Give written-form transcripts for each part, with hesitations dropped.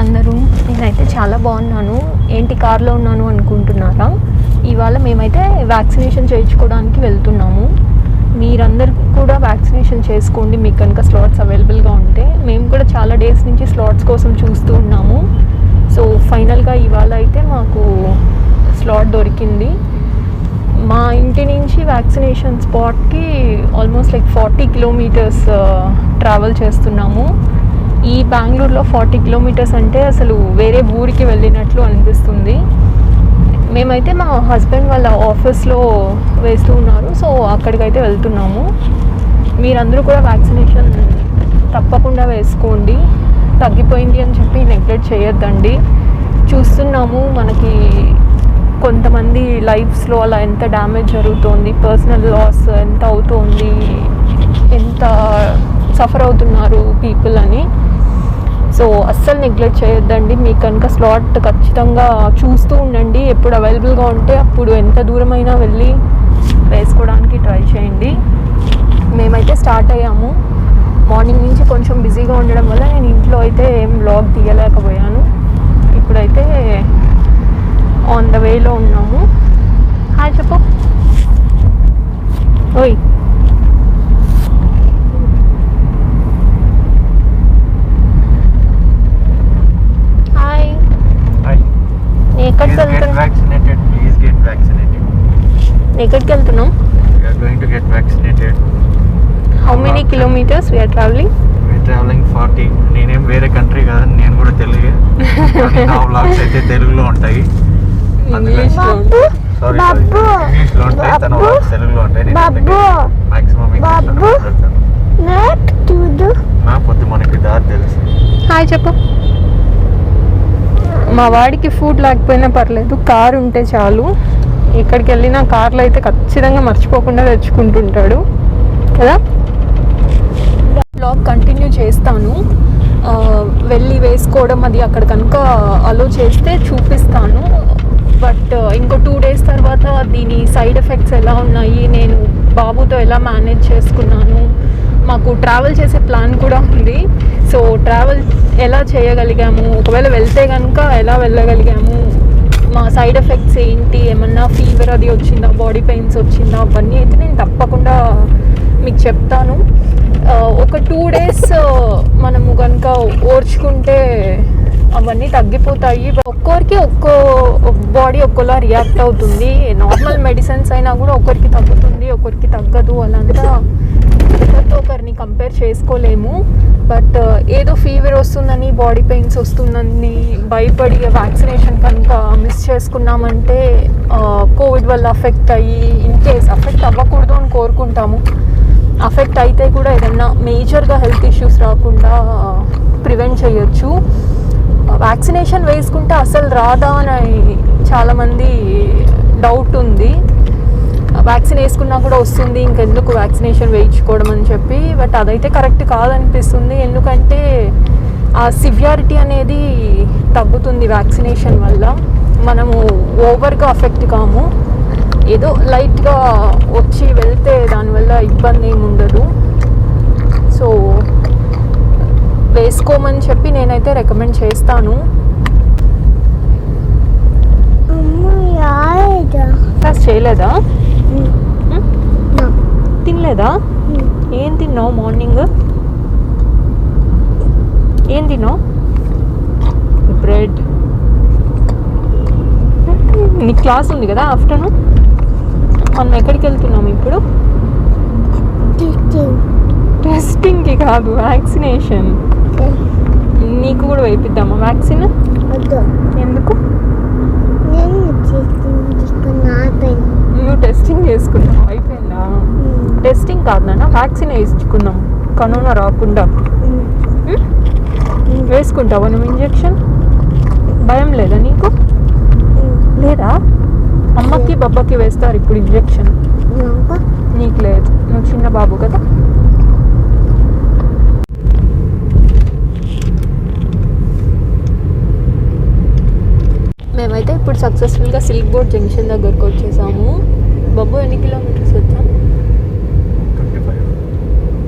అందరూ? నేనైతే చాలా బాగున్నాను. ఏంటి కార్లో ఉన్నాను అనుకుంటున్నారా? ఇవాళ మేమైతే వ్యాక్సినేషన్ చేయించుకోవడానికి వెళ్తున్నాము. మీరందరూ కూడా వ్యాక్సినేషన్ చేసుకోండి మీకు కనుక స్లాట్స్ అవైలబుల్గా ఉంటే. మేము కూడా చాలా డేస్ నుంచి స్లాట్స్ కోసం చూస్తూ ఉన్నాము. సో ఫైనల్గా ఇవాళ అయితే మాకు స్లాట్ దొరికింది. మా ఇంటి నుంచి వ్యాక్సినేషన్ స్పాట్కి ఆల్మోస్ట్ లైక్ 40 కిలోమీటర్స్ ట్రావెల్ చేస్తున్నాము. ఈ బెంగళూరులో 40 కిలోమీటర్స్ అంటే అసలు వేరే ఊరికి వెళ్ళినట్లు అనిపిస్తుంది. మేమైతే మా హస్బెండ్ వాళ్ళ ఆఫీస్లో వేస్తూ ఉన్నారు, సో అక్కడికైతే వెళ్తున్నాము. మీరందరూ కూడా వ్యాక్సినేషన్ తప్పకుండా వేసుకోండి. తగ్గిపోయింది అని చెప్పి నెగ్లెక్ట్ చేయొద్దండి. చూస్తున్నాము మనకి కొంతమంది లైఫ్స్లో అలా ఎంత డ్యామేజ్ జరుగుతోంది, పర్సనల్ లాస్ ఎంత అవుతోంది, ఎంత సఫర్ అవుతున్నారు పీపుల్ అని. సో అస్సలు నెగ్లెక్ట్ చేయొద్దండి. మీకు కనుక స్లాట్ ఖచ్చితంగా చూస్తూ ఉండండి. ఎప్పుడు అవైలబుల్గా ఉంటే అప్పుడు ఎంత దూరమైనా వెళ్ళి వేసుకోవడానికి ట్రై చేయండి. మేమైతే స్టార్ట్ అయ్యాము. మార్నింగ్ నుంచి కొంచెం బిజీగా ఉండడం వల్ల నేను ఇంట్లో అయితే ఏం వ్లాగ్ తీయలేకపోయాను. ఇప్పుడైతే ఆన్ ద వేలో ఉన్నాము. హాయ్ చెప్పు. ఓయ్ హాయ్. ఎక్కడికి వెళ్తున్నాం? ఎక్కడికి వెళ్తున్నాం? How many kilometres we are travelling? 40. నేనేం వేరే కంట్రీ కాదు, నేను కూడా తెలుగే. నా వ్లాగ్స్ అయితే తెలుగులో ఉంటాయి. ఇంగ్లీష్లో ఉంటాయి, తన వ్లాగ్స్ తెలుగులో ఉంటాయి. మాక్సిమం నా పొద్దు మనకి దారి తెలుసు. హాయ్ చెప్పు. మా వాడికి ఫుడ్ లేకపోయినా పర్లేదు, కారు ఉంటే చాలు. ఎక్కడికి వెళ్ళినా కార్లో అయితే ఖచ్చితంగా మర్చిపోకుండా తెచ్చుకుంటుంటాడు కదా. బ్లాగ్ కంటిన్యూ చేస్తాను. వెళ్ళి వేసుకోవడం అది అక్కడ కనుక అలో చేస్తే చూపిస్తాను. బట్ ఇంకో 2 days తర్వాత దీని సైడ్ ఎఫెక్ట్స్ ఎలా ఉన్నాయి, నేను బాబుతో ఎలా మేనేజ్ చేసుకున్నాను, మాకు ట్రావెల్ చేసే ప్లాన్ కూడా ఉంది. సో ట్రావెల్ ఎలా చేయగలిగాము, ఒకవేళ వెళ్తే కనుక ఎలా వెళ్ళగలిగాము, మా సైడ్ ఎఫెక్ట్స్ ఏంటి, ఏమన్నా ఫీవర్ అది వచ్చిందా, బాడీ పెయిన్స్ వచ్చిందా, అవన్నీ అయితే నేను తప్పకుండా మీకు చెప్తాను. ఒక 2 days మనము కనుక ఓర్చుకుంటే అవన్నీ తగ్గిపోతాయి. ఒక్కొరికి ఒక్కో బాడీ ఒక్కోలా రియాక్ట్ అవుతుంది. నార్మల్ మెడిసిన్స్ అయినా కూడా ఒకరికి తగ్గుతుంది, ఒకరికి తగ్గదు. అలాంతా ఒకరితో ఒకరిని కంపేర్ చేసుకోలేము. బట్ ఏదో ఫీవర్ వస్తుందని, బాడీ పెయిన్స్ వస్తుందని భయపడి వ్యాక్సినేషన్ కనుక మిస్ చేసుకున్నామంటే కోవిడ్ వల్ల అఫెక్ట్ అయ్యి, ఇన్ కేస్ అఫెక్ట్ అవ్వకూడదు అని కోరుకుంటాము. అఫెక్ట్ అయితే కూడా ఏదన్నా మేజర్గా హెల్త్ ఇష్యూస్ రాకుండా ప్రివెంట్ చేయొచ్చు. వ్యాక్సినేషన్ వేసుకుంటే అసలు రాదా అని చాలామంది డౌట్ ఉంది. వ్యాక్సిన్ వేసుకున్నా కూడా వస్తుంది, ఇంకెందుకు వ్యాక్సినేషన్ వేయించుకోవడం అని చెప్పి. బట్ అదైతే కరెక్ట్ కాదనిపిస్తుంది. ఎందుకంటే ఆ సివియారిటీ అనేది తగ్గుతుంది వ్యాక్సినేషన్ వల్ల. మనము ఓవర్గా అఫెక్ట్ కాము, ఏదో లైట్గా వచ్చి వెళ్తే దానివల్ల ఇబ్బంది ఏమి ఉండదు. సో వేసుకోమని చెప్పి నేనైతే రికమెండ్ చేస్తాను. ఫస్ట్ చేయలేదా? తినలేదా? ఏం తిన్నావు మార్నింగ్? ఏం తిన్నావు? బ్రెడ్. నీ క్లాస్ ఉంది కదా ఆఫ్టర్నూన్. మనం ఎక్కడికి వెళ్తున్నాము ఇప్పుడు? టెస్టింగ్కి కాదు, వ్యాక్సినేషన్. నీకు కూడా వేయిద్దామా వ్యాక్సిన్? ఎందుకు? నువ్వు టెస్టింగ్ చేసుకున్నావు, అయిపోయిందా? టెస్టింగ్ కాదు నాన్న, వ్యాక్సిన్ వేసుకున్నాం కరోనా రాకుండా. వేసుకుంటావా నువ్వు ఇంజెక్షన్? భయం లేదా నీకు? లేదా? అమ్మకి బాబాకి వేస్తారు ఇప్పుడు ఇంజెక్షన్, నీకు లేదు, నువ్వు చిన్న బాబు కదా. మేమైతే ఇప్పుడు సక్సెస్ఫుల్గా సిల్క్ బోర్డ్ జంక్షన్ దగ్గరకు వచ్చేసాము. బాబు ఎన్ని కిలోమీటర్స్ వచ్చాము?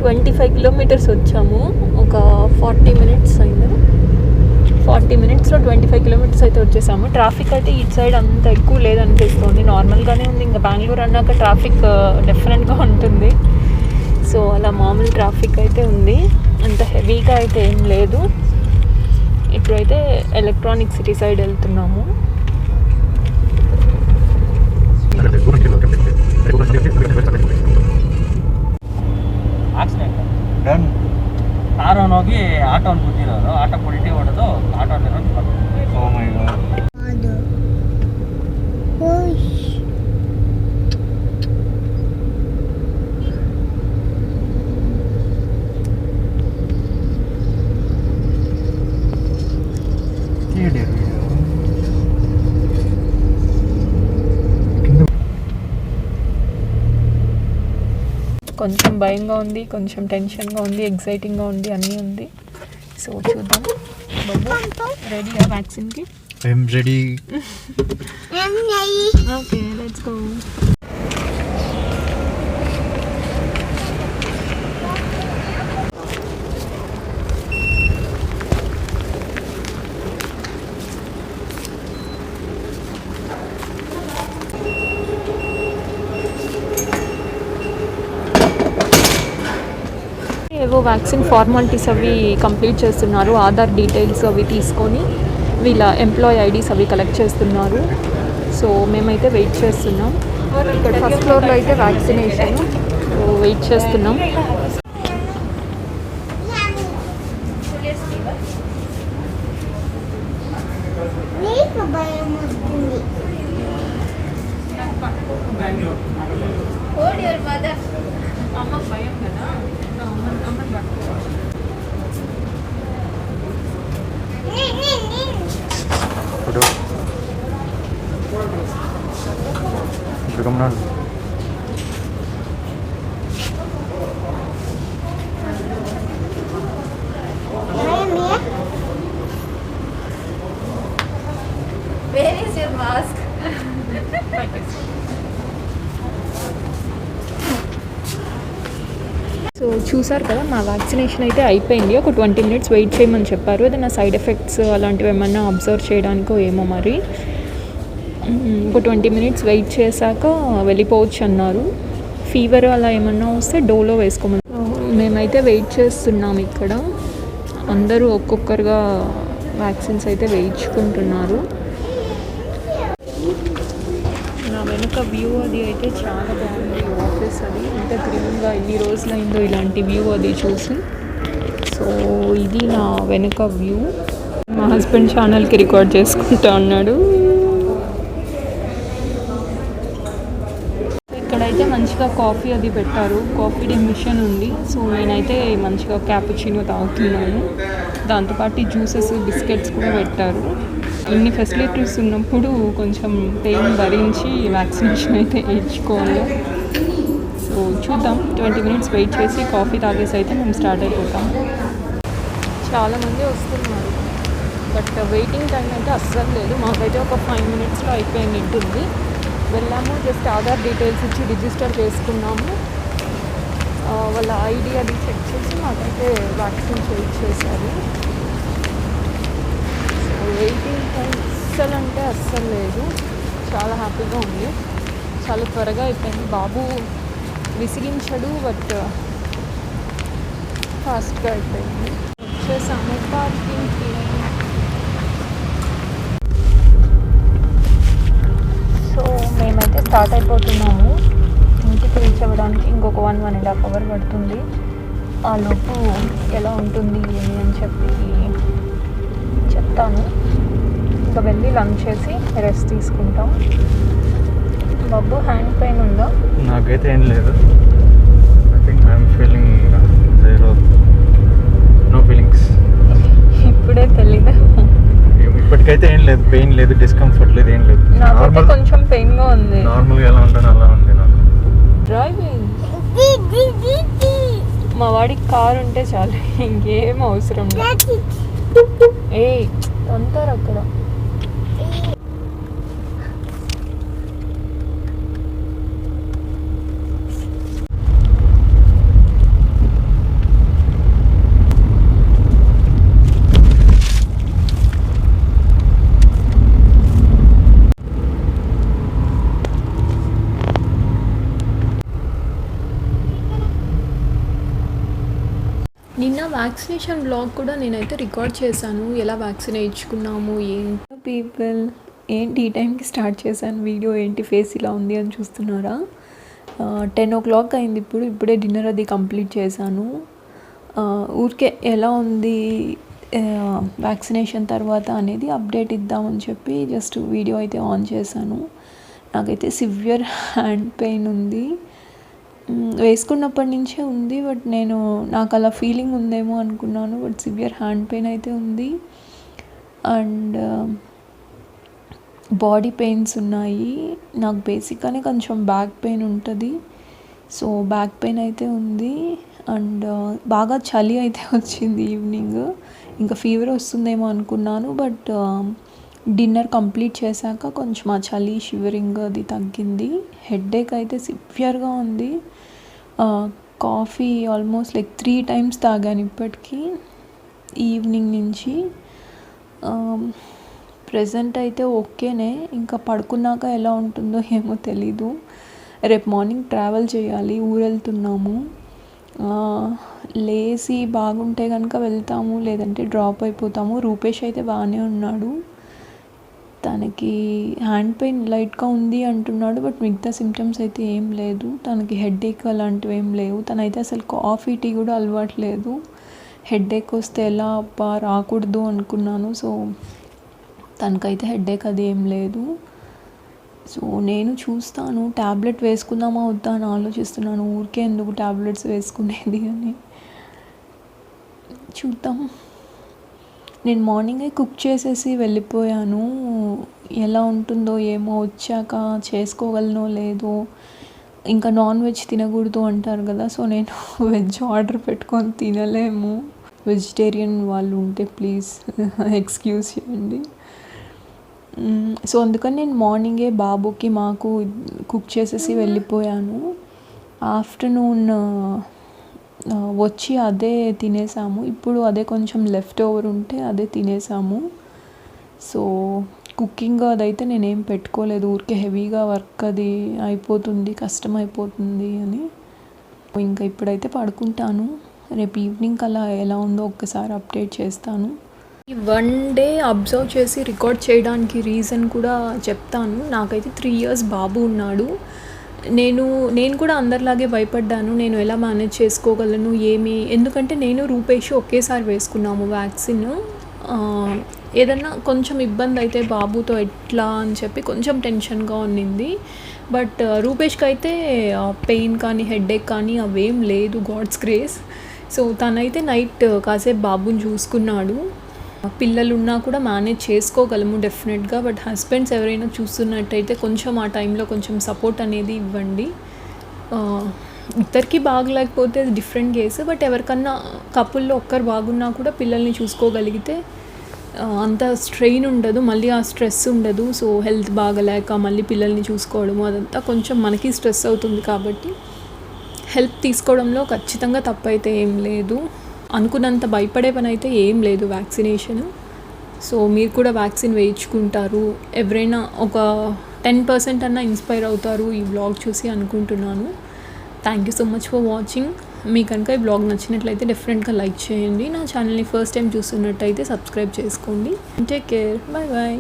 25 కిలోమీటర్స్ వచ్చాము. ఒక 40 minutes అయింది. 40 మినిట్స్లో 25 కిలోమీటర్స్ అయితే వచ్చేసాము. ట్రాఫిక్ అయితే ఇటు సైడ్ అంత ఎక్కువ లేదనిపిస్తుంది, నార్మల్గానే ఉంది. ఇంకా బెంగళూరు అన్నాక ట్రాఫిక్ డెఫినెట్గా ఉంటుంది. సో అలా మామూలు ట్రాఫిక్ అయితే ఉంది, అంత హెవీగా అయితే ఏం లేదు. ఇప్పుడైతే ఎలక్ట్రానిక్ సిటీ సైడ్ వెళ్తున్నాము. ಡನ್. ಕಾರನ್ನು ಹೋಗಿ ಆಟೋವನ್ನು ಕೂತಿರೋದು, ಆಟೋ ಪುಲ್ಟಿ ಹೊಡೆದು ಆಟೋ ಓ ಮೈ ಗಾಡ್. కొంచెం భయంగా ఉంది, కొంచెం టెన్షన్గా ఉంది, ఎగ్జైటింగ్గా ఉంది, అన్నీ ఉంది. సో చూద్దాం. రెడీయా వ్యాక్సిన్కి? I'm ready. Okay, let's go. ఏవో వ్యాక్సిన్ ఫార్మాలిటీస్ అవి కంప్లీట్ చేస్తున్నారు. ఆధార్ డీటెయిల్స్ అవి తీసుకొని వీళ్ళ ఎంప్లాయీ ఐడీస్ అవి కలెక్ట్ చేస్తున్నారు. సో మేమైతే వెయిట్ చేస్తున్నాం. ఇక్కడ ఫస్ట్ ఫ్లోర్లో అయితే వ్యాక్సినేషన్, వెయిట్ చేస్తున్నాం. భయం కదా, Where is your mask? So చూసారు కదా, మా వ్యాక్సినేషన్ అయితే అయిపోయింది. ఒక 20 మినిట్స్ వెయిట్ చేయమని చెప్పారు. ఏదైనా సైడ్ ఎఫెక్ట్స్ అలాంటివి ఏమన్నా అబ్జర్వ్ చేయడానికో ఏమో మరి. ఒక 20 మినిట్స్ వెయిట్ చేశాక వెళ్ళిపోవచ్చు అన్నారు. ఫీవర్ అలా ఏమన్నా వస్తే డోలో వేసుకోమని. మేమైతే వెయిట్ చేస్తున్నాం ఇక్కడ. అందరూ ఒక్కొక్కరుగా వ్యాక్సిన్స్ అయితే వేయించుకుంటున్నారు. నా వెనుక వ్యూ అది అయితే చాలా బాగుంది. ఆఫీస్ అది ఇంత గ్రీన్గా ఎన్ని రోజులైందో ఇలాంటి వ్యూ అది చూసి. సో ఇది నా వెనుక వ్యూ. మా హస్బెండ్ ఛానల్కి రికార్డ్ చేసుకుంటా ఉన్నాడు. ఇక్కడైతే మంచిగా కాఫీ అది పెట్టారు, కాఫీ డే మిషన్ ఉంది. సో నేనైతే మంచిగా క్యాపుచినో తాగుతున్నాను. దాంతోపాటు జ్యూసెస్, బిస్కెట్స్ కూడా పెట్టారు. ఇన్ని ఫెసిలిటీస్ ఉన్నప్పుడు కొంచెం పెయిన్ భరించి వ్యాక్సినేషన్ అయితే వేయించుకోవాలి. సో చూద్దాం, 20 మినిట్స్ వెయిట్ చేసి కాఫీ తాగేసి అయితే మేము స్టార్ట్ అయిపోతాం. చాలామంది వస్తున్నారు, బట్ వెయిటింగ్ టైం అయితే అస్సలు లేదు. మాకైతే ఒక 5 మినిట్స్లో అయిపోయింది ఉంటుంది. వెళ్ళాము, జస్ట్ ఆధార్ డీటెయిల్స్ ఇచ్చి రిజిస్టర్ చేసుకున్నాము. వాళ్ళ ఐడి అది చెక్ చేసి మాకైతే వ్యాక్సిన్ చేయించేశారు. వెయిటింగ్ టైం అస్సలు అంటే అస్సలు లేదు, చాలా హ్యాపీగా ఉంది. చాలా త్వరగా అయిపోయింది. బాబు విసిగించడు, బట్ ఫాస్ట్గా అయిపోయింది. వచ్చేసాము పార్కింగ్కి. సో మేమైతే స్టార్ట్ అయిపోతున్నాము. ఇంటికి రీచ్ అవ్వడానికి ఇంకొక 1.5 అవర్ పడుతుంది. ఆ లోపు ఎలా ఉంటుంది ఏమి అని చెప్పి చెప్తాను. ఇంకా వెళ్ళి లంచ్ చేసి రెస్ట్ తీసుకుంటాం. బాబు హ్యాండ్ పెయిన్ ఉందా? నాకైతే ఏం లేదు. I think I'm feeling zero, no feelings. ఇప్పుడే తెలీదా? ఇప్పటికైతే ఏం లేదు, పెయిన్ లేదు, డిస్కంఫర్ట్ లేదు, ఏం లేదు. నాకైతే కొంచెం పెయిన్గా ఉంది. నార్మల్గా ఎలా ఉంటాను అలా ఉంది నాకు. డ్రైవింగ్ మా వాడికి కారు ఉంటే చాలు, ఇంకేం అవసరం లేదు. ఏ అంటారు అక్కడ. నిన్న వ్యాక్సినేషన్ బ్లాగ్ కూడా నేనైతే రికార్డ్ చేశాను, ఎలా వ్యాక్సిన్ వేయించుకున్నాము ఏంటి. పీపుల్ ఏంటి ఈ టైంకి స్టార్ట్ చేశాను వీడియో, ఏంటి ఫేస్ ఇలా ఉంది అని చూస్తున్నారా. 10 o'clock అయింది ఇప్పుడే డిన్నర్ అది కంప్లీట్ చేశాను. ఊరికే ఎలా ఉంది వ్యాక్సినేషన్ తర్వాత అనేది అప్డేట్ ఇద్దామని చెప్పి జస్ట్ వీడియో అయితే ఆన్ చేశాను. నాకైతే సివియర్ హ్యాండ్ పెయిన్ ఉంది, వేసుకున్నప్పటి నుంచే ఉంది. బట్ నాకు అలా ఫీలింగ్ ఉందేమో అనుకున్నాను, బట్ సివియర్ హ్యాండ్ పెయిన్ అయితే ఉంది. అండ్ బాడీ పెయిన్స్ ఉన్నాయి. నాకు బేసిక్గానే కొంచెం బ్యాక్ పెయిన్ ఉంటుంది, సో బ్యాక్ పెయిన్ అయితే ఉంది. అండ్ బాగా చలి అయితే వచ్చింది ఈవినింగ్, ఇంకా ఫీవర్ వస్తుందేమో అనుకున్నాను. బట్ డిన్నర్ కంప్లీట్ చేశాక కొంచెం ఆ చలి షివరింగ్ అది తగ్గింది. హెడేక్ అయితే సివియర్గా ఉంది. కాఫీ ఆల్మోస్ట్ లైక్ 3 times తాగాను ఇప్పటికీ ఈవినింగ్ నుంచి. ప్రెజెంట్ అయితే ఓకేనే, ఇంకా పడుకున్నాక ఎలా ఉంటుందో ఏమో తెలీదు. రేపు మార్నింగ్ ట్రావెల్ చేయాలి, ఊరు వెళ్తున్నాము. లేచి బాగుంటే కనుక వెళ్తాము, లేదంటే డ్రాప్ అయిపోతాము. రూపేష్ అయితే బాగానే ఉన్నాడు, తనకి హ్యాండ్ పెయిన్ లైట్గా ఉంది అంటున్నాడు, బట్ మిగతా సిమ్టమ్స్ అయితే ఏం లేదు. తనకి హెడేక్ అలాంటివి ఏం లేవు. తనైతే అసలు కాఫీ టీ కూడా అలవాట్లేదు. హెడేక్ వస్తే ఎలా అబ్బా రాకూడదు అనుకున్నాను. సో తనకైతే హెడేక్ అది ఏం లేదు. సో నేను చూస్తాను, ట్యాబ్లెట్ వేసుకుందామా వద్దా అని ఆలోచిస్తున్నాను. ఊరికే ఎందుకు ట్యాబ్లెట్స్ వేసుకునేది అని. చూద్దాం. నేను మార్నింగే కుక్ చేసేసి వెళ్ళిపోయాను. ఎలా ఉంటుందో ఏమో, వచ్చాక చేసుకోగలనో లేదో. ఇంకా నాన్ వెజ్ తినకూడదు అంటారు కదా, సో నేను వెజ్ ఆర్డర్ పెట్టుకొని తినలేము. వెజిటేరియన్ వాళ్ళు ఉంటే ప్లీజ్ ఎక్స్క్యూజ్ చేయండి. సో అందుకని నేను మార్నింగే బాబుకి మాకు కుక్ చేసేసి వెళ్ళిపోయాను. ఆఫ్టర్నూన్ వచ్చి అదే తినేసాము. ఇప్పుడు అదే కొంచెం లెఫ్ట్ ఓవర్ ఉంటే అదే తినేసాము. సో కుకింగ్ అదైతే నేనేం పెట్టుకోలేదు, ఊరికే హెవీగా వర్క్ అది అయిపోతుంది, కష్టం అయిపోతుంది అని. ఇంకా ఇప్పుడైతే పడుకుంటాను. రేపు ఈవినింగ్ అలా ఎలా ఉందో ఒక్కసారి అప్డేట్ చేస్తాను. ఈ 1 day అబ్జర్వ్ చేసి రికార్డ్ చేయడానికి రీజన్ కూడా చెప్తాను. నాకైతే 3 years బాబు ఉన్నాడు. నేను కూడా అందరిలాగే భయపడ్డాను, నేను ఎలా మేనేజ్ చేసుకోగలను ఏమి. ఎందుకంటే నేను రూపేష్ ఒకేసారి వేసుకున్నాము వ్యాక్సిన్. ఏదన్నా కొంచెం ఇబ్బంది అయితే బాబుతో ఎట్లా అని చెప్పి కొంచెం టెన్షన్గా ఉన్నింది. బట్ రూపేష్కి అయితే పెయిన్ కానీ హెడేక్ కానీ అవేం లేదు, గాడ్స్ గ్రేస్. సో తనైతే నైట్ కాసేపు బాబుని చూసుకున్నాడు. పిల్లలు ఉన్నా కూడా మేనేజ్ చేసుకోగలము డెఫినెట్గా. బట్ హస్బెండ్స్ ఎవరైనా చూస్తున్నట్టయితే కొంచెం ఆ టైంలో కొంచెం సపోర్ట్ అనేది ఇవ్వండి. ఇద్దరికి బాగలేకపోతే డిఫరెంట్ కేసు, బట్ ఎవరికన్నా కపుల్లో ఒక్కరు బాగున్నా కూడా పిల్లల్ని చూసుకోగలిగితే అంత స్ట్రెయిన్ ఉండదు, మళ్ళీ ఆ స్ట్రెస్ ఉండదు. సో హెల్త్ బాగలేక మళ్ళీ పిల్లల్ని చూసుకోవడము అదంతా కొంచెం మనకి స్ట్రెస్ అవుతుంది. కాబట్టి హెల్ప్ తీసుకోవడంలో ఖచ్చితంగా తప్పైతే ఏం లేదు. అనుకున్నంత భయపడే పని అయితే ఏం లేదు వ్యాక్సినేషన్. సో మీరు కూడా వ్యాక్సిన్ వేయించుకుంటారు, ఎవరైనా ఒక 10% అన్నా ఇన్స్పైర్ అవుతారు ఈ బ్లాగ్ చూసి అనుకుంటున్నాను. Thank you so much for watching. మీకు కనుక ఈ బ్లాగ్ నచ్చినట్లయితే డెఫినెట్గా లైక్ చేయండి. నా ఛానల్ని ఫస్ట్ టైం చూస్తున్నట్టయితే సబ్స్క్రైబ్ చేసుకోండి. Take care, bye bye.